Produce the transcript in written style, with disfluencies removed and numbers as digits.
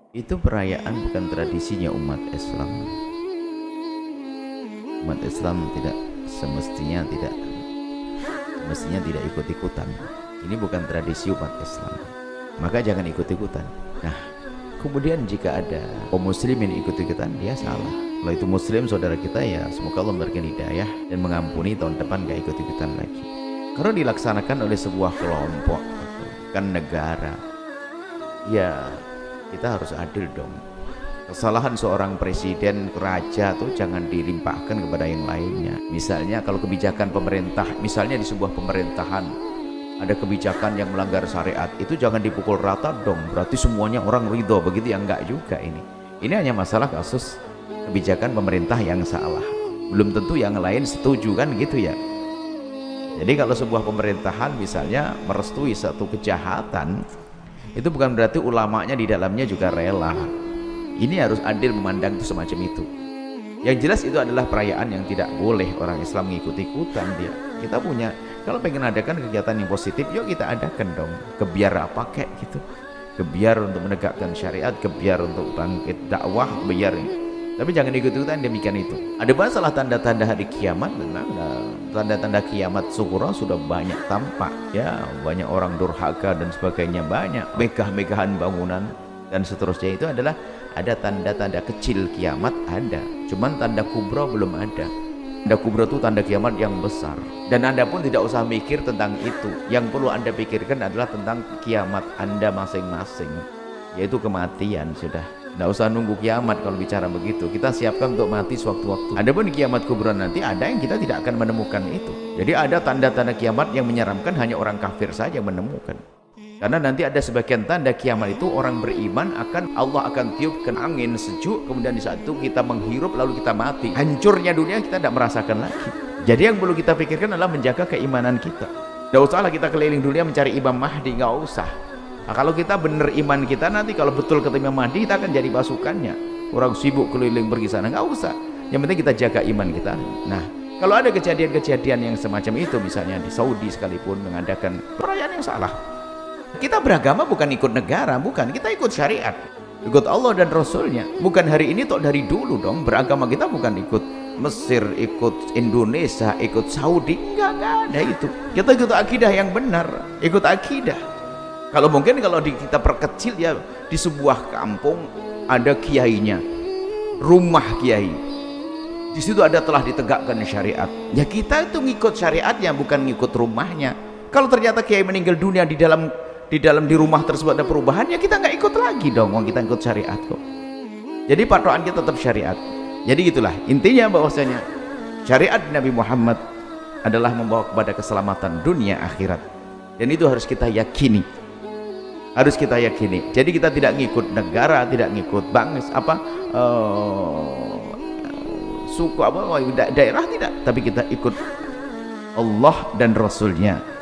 Itu perayaan bukan tradisinya umat Islam. Umat Islam tidak semestinya tidak ikut-ikutan. Ini bukan tradisi umat Islam, maka jangan ikut-ikutan. Nah, kemudian jika ada kaum muslimin ikut-ikutan, dia salah. Kalau itu muslim saudara kita, ya semoga Allah memberikan hidayah dan mengampuni, tahun depan gak ikut-ikutan lagi. Kalau dilaksanakan oleh sebuah kelompok, kan negara, ya kita harus adil dong. Kesalahan seorang presiden, raja tuh jangan dilimpahkan kepada yang lainnya. Misalnya kalau kebijakan pemerintah, misalnya di sebuah pemerintahan ada kebijakan yang melanggar syariat, itu jangan dipukul rata dong, berarti semuanya orang ridho, begitu ya, enggak juga. Ini hanya masalah kasus kebijakan pemerintah yang salah, belum tentu yang lain setuju, kan gitu ya. Jadi kalau sebuah pemerintahan misalnya merestui satu kejahatan, itu bukan berarti ulamanya di dalamnya juga rela. Ini harus adil memandang itu semacam itu. Yang jelas itu adalah perayaan yang tidak boleh orang Islam mengikut-ikutan dia. Kita punya, kalau pengen adakan kegiatan yang positif, yuk kita adakan dong. Kebiar apa kayak gitu, kebiar untuk menegakkan syariat, kebiar untuk bangkit dakwah, biar. Tapi jangan ikut-ikutan demikian itu. Ada masalah tanda-tanda hari kiamat, memang tanda-tanda kiamat sukura sudah banyak tampak ya, banyak orang durhaka dan sebagainya, banyak megah-megahan bangunan dan seterusnya. Itu adalah ada tanda-tanda kecil kiamat, ada, cuman tanda kubra belum ada. Tanda kubra itu tanda kiamat yang besar, dan Anda pun tidak usah mikir tentang itu. Yang perlu Anda pikirkan adalah tentang kiamat Anda masing-masing, yaitu kematian. Sudah, tidak usah nunggu kiamat. Kalau bicara begitu, kita siapkan untuk mati sewaktu-waktu. Adapun di kiamat kubra nanti ada yang kita tidak akan menemukan itu. Jadi ada tanda-tanda kiamat yang menyeramkan, hanya orang kafir saja yang menemukan. Karena nanti ada sebagian tanda kiamat itu orang beriman Allah akan tiupkan angin sejuk, kemudian di saat itu kita menghirup lalu kita mati. Hancurnya dunia kita tidak merasakan lagi. Jadi yang perlu kita pikirkan adalah menjaga keimanan kita. Tidak usahlah kita keliling dunia mencari Imam Mahdi, nggak usah. Nah, kalau kita benar iman kita, nanti kalau betul ketemu Imam Mahdi, kita akan jadi pasukannya. Orang sibuk keliling pergi sana, nggak usah. Yang penting kita jaga iman kita. Nah, kalau ada kejadian-kejadian yang semacam itu, misalnya di Saudi sekalipun mengadakan perayaan yang salah, kita beragama bukan ikut negara, bukan, kita ikut syariat, ikut Allah dan Rasulnya. Bukan hari ini, toh dari dulu dong. Beragama kita bukan ikut Mesir, ikut Indonesia, ikut Saudi, enggak ada itu. Kita ikut akidah yang benar, ikut akidah. Kalau mungkin kalau kita perkecil ya, di sebuah kampung ada kiainya, rumah kiai, di situ ada telah ditegakkan syariat, ya kita itu ngikut syariatnya, bukan ngikut rumahnya. Kalau ternyata kiai meninggal dunia di rumah tersebut ada perubahan, ya kita nggak ikut lagi dong, kita ikut syariat kok. Jadi patokan kita tetap syariat. Jadi itulah intinya, bahwasanya syariat Nabi Muhammad adalah membawa kepada keselamatan dunia akhirat, dan itu harus kita yakini, harus kita yakini. Jadi kita tidak ngikut negara, tidak ngikut bangsa suku daerah, tidak, tapi kita ikut Allah dan Rasulnya.